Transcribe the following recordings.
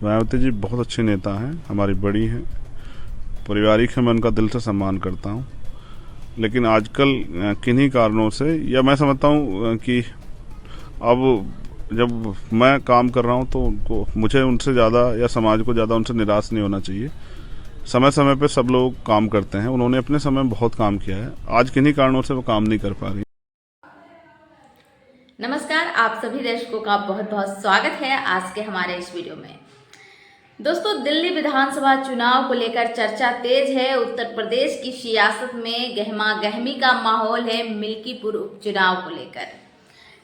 मायावती जी बहुत अच्छे नेता हैं, हमारी बड़ी हैं, पारिवारिक हैं, मैं उनका दिल से सम्मान करता हूँ। लेकिन आजकल किन्हीं कारणों से, या मैं समझता हूँ कि अब जब मैं काम कर रहा हूँ तो उनको, मुझे उनसे ज़्यादा या समाज को ज़्यादा उनसे निराश नहीं होना चाहिए। समय समय पे सब लोग काम करते हैं, उन्होंने अपने समय में बहुत काम किया है, आज किन्हीं कारणों से वो काम नहीं कर पा रही। नमस्कार, आप सभी दर्शकों का बहुत बहुत स्वागत है आज के हमारे इस वीडियो में। दोस्तों, दिल्ली विधानसभा चुनाव को लेकर चर्चा तेज है। उत्तर प्रदेश की सियासत में गहमा गहमी का माहौल है मिल्कीपुर उपचुनाव को लेकर।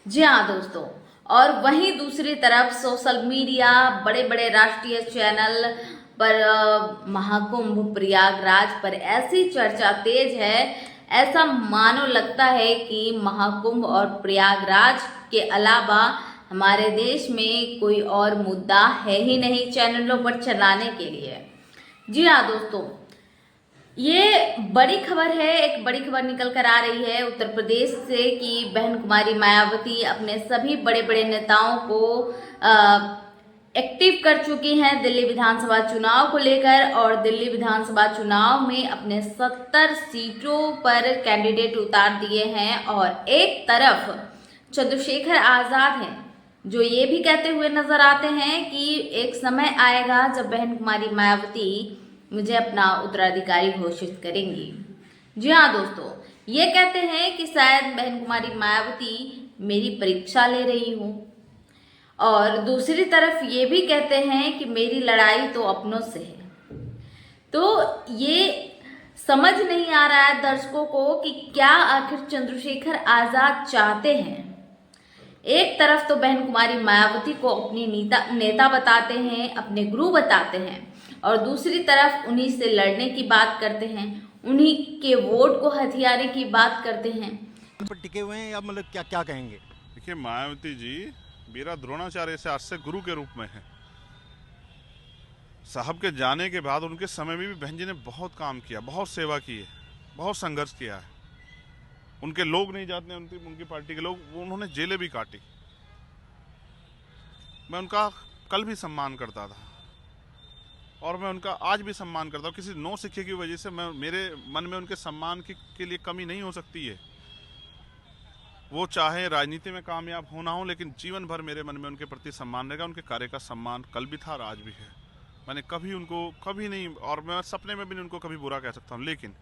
जी हाँ दोस्तों, और वहीं दूसरी तरफ सोशल मीडिया, बड़े बड़े राष्ट्रीय चैनल पर महाकुंभ प्रयागराज पर ऐसी चर्चा तेज है, ऐसा मानो लगता है कि महाकुंभ और प्रयागराज के अलावा हमारे देश में कोई और मुद्दा है ही नहीं चैनलों पर चलाने के लिए। जी हाँ दोस्तों, ये बड़ी खबर है, एक बड़ी खबर निकल कर आ रही है उत्तर प्रदेश से कि बहन कुमारी मायावती अपने सभी बड़े बड़े नेताओं को एक्टिव कर चुकी हैं दिल्ली विधानसभा चुनाव को लेकर, और दिल्ली विधानसभा चुनाव में अपने 70 सीटों पर कैंडिडेट उतार दिए हैं। और एक तरफ चंद्रशेखर आजाद हैं जो ये भी कहते हुए नजर आते हैं कि एक समय आएगा जब बहन कुमारी मायावती मुझे अपना उत्तराधिकारी घोषित करेंगी। जी हाँ दोस्तों, ये कहते हैं कि शायद बहन कुमारी मायावती मेरी परीक्षा ले रही हूँ, और दूसरी तरफ ये भी कहते हैं कि मेरी लड़ाई तो अपनों से है। तो ये समझ नहीं आ रहा है दर्शकों को कि क्या आखिर चंद्रशेखर आजाद चाहते हैं। एक तरफ तो बहन कुमारी मायावती को अपनी नेता बताते हैं, अपने गुरु बताते हैं, और दूसरी तरफ उन्हीं से लड़ने की बात करते हैं, उन्हीं के वोट को हथियाने की बात करते हैं। पर टिके हुए हैं या मतलब क्या क्या कहेंगे? देखिए, मायावती जी मेरा द्रोणाचार्य से आज से गुरु के रूप में है। साहब के जाने के बाद उनके समय में भी बहन जी ने बहुत काम किया, बहुत सेवा की है, बहुत संघर्ष किया है। उनके लोग नहीं जाते, उनकी पार्टी के लोग, उन्होंने जेलें भी काटी। मैं उनका कल भी सम्मान करता था और मैं उनका आज भी सम्मान करता हूँ। किसी नौ सिक्के की वजह से मेरे मन में उनके सम्मान के लिए कमी नहीं हो सकती है। वो चाहे राजनीति में कामयाब होना हो, लेकिन जीवन भर मेरे मन में उनके प्रति सम्मान रहेगा। उनके कार्य का सम्मान कल भी था और आज भी है। मैंने कभी उनको कभी नहीं, और मैं सपने में भी नहीं उनको कभी बुरा कह सकता हूँ। लेकिन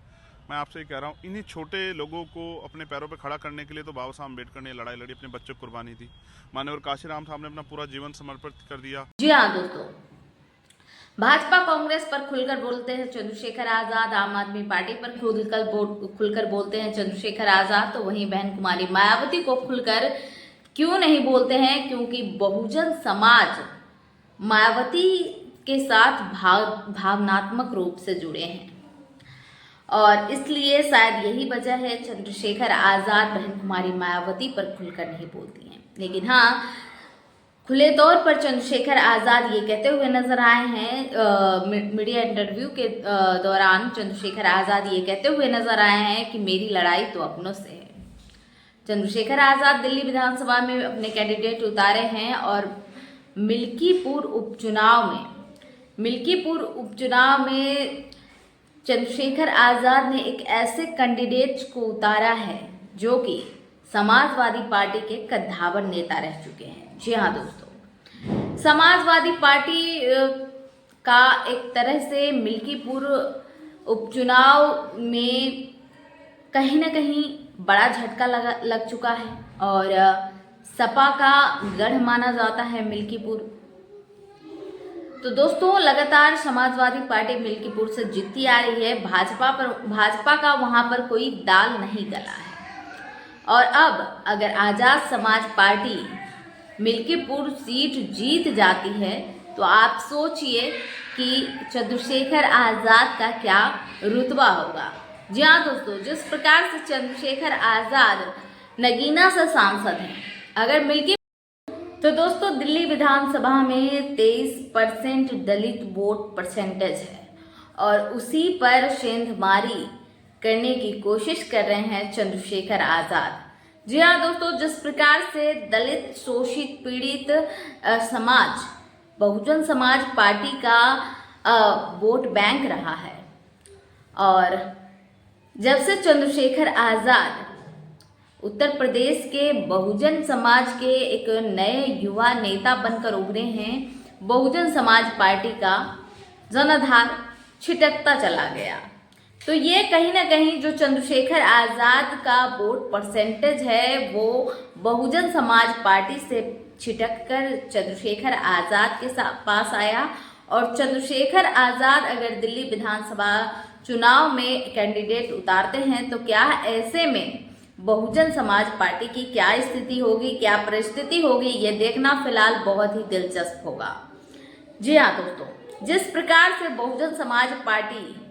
मैं आपसे ये कह रहा हूँ, इन्हीं छोटे लोगों को अपने पैरों पे खड़ा करने के लिए तो बाबा साहब अम्बेडकर ने लड़ाई लड़ी, अपने बच्चों को कुर्बानी दी। माननीय काशीराम साहब ने अपना पूरा जीवन समर्पित कर दिया। जी हाँ दोस्तों, भाजपा कांग्रेस पर खुलकर बोलते हैं चंद्रशेखर आजाद, आम आदमी पार्टी पर खुलकर बोलते हैं चंद्रशेखर आजाद, तो वहीं बहन कुमारी मायावती को खुलकर क्यों नहीं बोलते हैं? क्योंकि बहुजन समाज मायावती के साथ भावनात्मक रूप से जुड़े हैं, और इसलिए शायद यही वजह है चंद्रशेखर आजाद बहन कुमारी मायावती पर खुलकर नहीं बोलती हैं। लेकिन हाँ, खुले तौर पर चंद्रशेखर आजाद ये कहते हुए नजर आए हैं, मीडिया इंटरव्यू के दौरान चंद्रशेखर आजाद ये कहते हुए नजर आए हैं कि मेरी लड़ाई तो अपनों से है। चंद्रशेखर आजाद दिल्ली विधानसभा में अपने कैंडिडेट उतारे हैं, और मिल्कीपुर उपचुनाव में चंद्रशेखर आजाद ने एक ऐसे कैंडिडेट को उतारा है जो कि समाजवादी पार्टी के कद्दावर नेता रह चुके हैं। जी हाँ दोस्तों, समाजवादी पार्टी का एक तरह से मिल्कीपुर उपचुनाव में कहीं ना कहीं बड़ा झटका लग चुका है, और सपा का गढ़ माना जाता है मिल्कीपुर। तो दोस्तों, लगातार समाजवादी पार्टी मिल्कीपुर से जीतती आ रही है। भाजपा का वहां पर कोई दाल नहीं गला है, और अब अगर आजाद समाज पार्टी मिल्कीपुर सीट जीत जाती है तो आप सोचिए कि चंद्रशेखर आजाद का क्या रुतबा होगा। जी हाँ दोस्तों, जिस प्रकार से चंद्रशेखर आजाद नगीना से सांसद हैं, अगर तो दोस्तों दिल्ली विधानसभा में 23% दलित वोट परसेंटेज है, और उसी पर सेंधमारी करने की कोशिश कर रहे हैं चंद्रशेखर आजाद। जी हाँ दोस्तों, जिस प्रकार से दलित शोषित पीड़ित समाज बहुजन समाज पार्टी का वोट बैंक रहा है। और जब से चंद्रशेखर आज़ाद उत्तर प्रदेश के बहुजन समाज के एक नए युवा नेता बनकर उभरे हैं, बहुजन समाज पार्टी का जनाधार छिटकता चला गया। तो ये कहीं ना कहीं जो चंद्रशेखर आज़ाद का वोट परसेंटेज है वो बहुजन समाज पार्टी से छिटककर चंद्रशेखर आज़ाद के पास आया। और चंद्रशेखर आज़ाद अगर दिल्ली विधानसभा चुनाव में कैंडिडेट उतारते हैं तो क्या ऐसे में बहुजन समाज पार्टी की क्या स्थिति होगी, क्या परिस्थिति होगी, ये देखना फिलहाल बहुत ही दिलचस्प होगा। जी हाँ दोस्तों, जिस प्रकार से बहुजन समाज पार्टी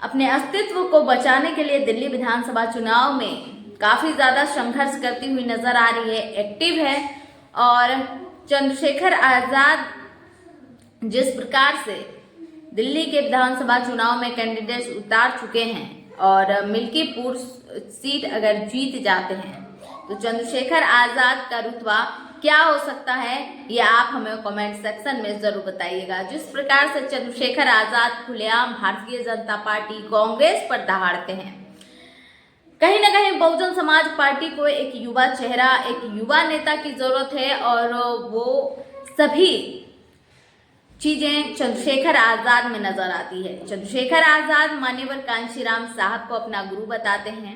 अपने अस्तित्व को बचाने के लिए दिल्ली विधानसभा चुनाव में काफ़ी ज़्यादा संघर्ष करती हुई नजर आ रही है, एक्टिव है। और चंद्रशेखर आज़ाद जिस प्रकार से दिल्ली के विधानसभा चुनाव में कैंडिडेट्स उतार चुके हैं और मिल्कीपुर सीट अगर जीत जाते हैं तो चंद्रशेखर आज़ाद का रुतबा क्या हो सकता है, ये आप हमें कमेंट सेक्शन में जरूर बताइएगा। जिस प्रकार से चंद्रशेखर आज़ाद खुलेआम भारतीय जनता पार्टी कांग्रेस पर दहाड़ते हैं, कहीं ना कहीं बहुजन समाज पार्टी को एक युवा चेहरा, एक युवा नेता की जरूरत है। और वो सभी चीजें चंद्रशेखर आज़ाद में नजर आती है। चंद्रशेखर आज़ाद मान्यवर कांशीराम साहब को अपना गुरु बताते हैं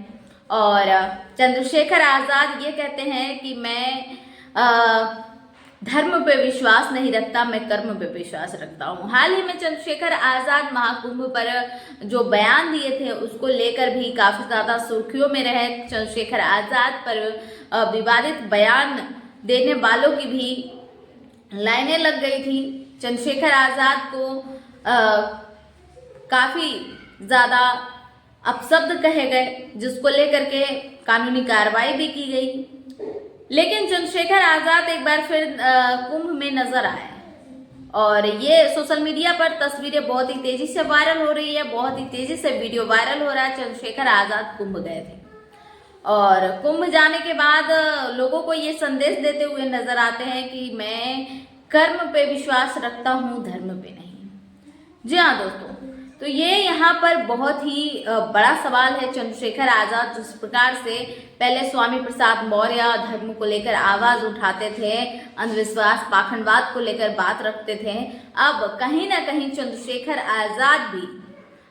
और चंद्रशेखर आज़ाद ये कहते हैं कि मैं धर्म पे विश्वास नहीं रखता, मैं कर्म पे विश्वास रखता हूँ। हाल ही में चंद्रशेखर आज़ाद महाकुंभ पर जो बयान दिए थे उसको लेकर भी काफ़ी ज़्यादा सुर्खियों में रहे। चंद्रशेखर आज़ाद पर विवादित बयान देने वालों की भी लाइनें लग गई थी। चंद्रशेखर आज़ाद को काफ़ी ज़्यादा अपशब्द कहे गए, जिसको लेकर के कानूनी कार्रवाई भी की गई। लेकिन चंद्रशेखर आज़ाद एक बार फिर कुंभ में नजर आए और ये सोशल मीडिया पर तस्वीरें बहुत ही तेजी से वायरल हो रही है, बहुत ही तेजी से वीडियो वायरल हो रहा है। चंद्रशेखर आज़ाद कुंभ गए थे और कुंभ जाने के बाद लोगों को ये संदेश देते हुए नजर आते हैं कि मैं कर्म पे विश्वास रखता हूँ, धर्म पे नहीं। जी हाँ दोस्तों, तो ये यहाँ पर बहुत ही बड़ा सवाल है। चंद्रशेखर आज़ाद जिस प्रकार से पहले स्वामी प्रसाद मौर्य धर्म को लेकर आवाज उठाते थे, अंधविश्वास पाखंडवाद को लेकर बात रखते थे, अब कहीं ना कहीं चंद्रशेखर आज़ाद भी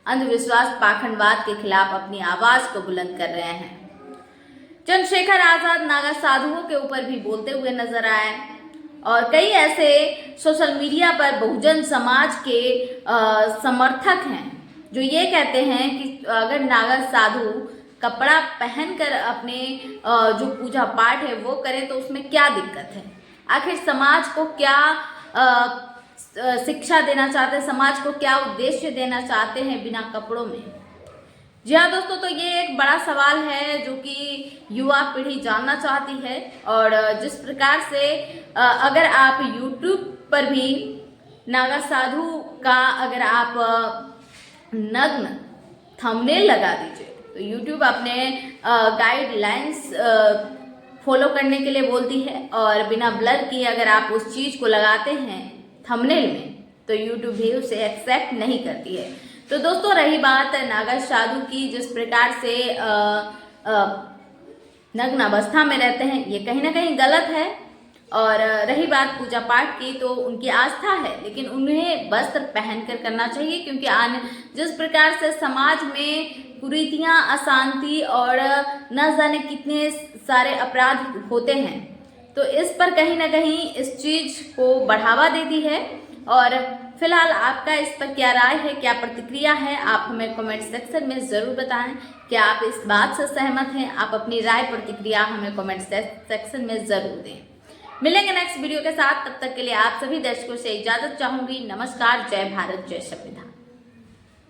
अंधविश्वास पाखंडवाद के खिलाफ अपनी आवाज को बुलंद कर रहे हैं। चंद्रशेखर आज़ाद नागा साधुओं के ऊपर भी बोलते हुए नजर आए और कई ऐसे सोशल मीडिया पर बहुजन समाज के समर्थक हैं जो ये कहते हैं कि अगर नागा साधु कपड़ा पहनकर अपने जो पूजा पाठ है वो करें तो उसमें क्या दिक्कत है। आखिर समाज को क्या शिक्षा देना चाहते हैं, समाज को क्या उद्देश्य देना चाहते हैं बिना कपड़ों में। जी हाँ दोस्तों, तो ये एक बड़ा सवाल है जो कि युवा पीढ़ी जानना चाहती है। और जिस प्रकार से अगर आप YouTube पर भी नागा साधु का अगर आप नग्न थंबनेल लगा दीजिए तो YouTube अपने गाइडलाइंस फॉलो करने के लिए बोलती है और बिना ब्लर किए अगर आप उस चीज़ को लगाते हैं थंबनेल में तो YouTube भी उसे एक्सेप्ट नहीं करती है। तो दोस्तों, रही बात नागा साधु की, जिस प्रकार से नग्न अवस्था में रहते हैं, ये कहीं ना कहीं गलत है। और रही बात पूजा पाठ की, तो उनकी आस्था है लेकिन उन्हें वस्त्र पहनकर करना चाहिए, क्योंकि जिस प्रकार से समाज में कुरीतियाँ, अशांति और न जाने कितने सारे अपराध होते हैं, तो इस पर कहीं ना कहीं इस चीज़ को बढ़ावा देती है। और फिलहाल आपका इस पर क्या राय है, क्या प्रतिक्रिया है, आप हमें कमेंट सेक्शन में ज़रूर बताएं। क्या आप इस बात से सहमत हैं? आप अपनी राय प्रतिक्रिया हमें कमेंट सेक्शन में ज़रूर दें। मिलेंगे नेक्स्ट वीडियो के साथ, तब तक के लिए आप सभी दर्शकों से इजाज़त चाहूँगी। नमस्कार, जय भारत, जय संविधान।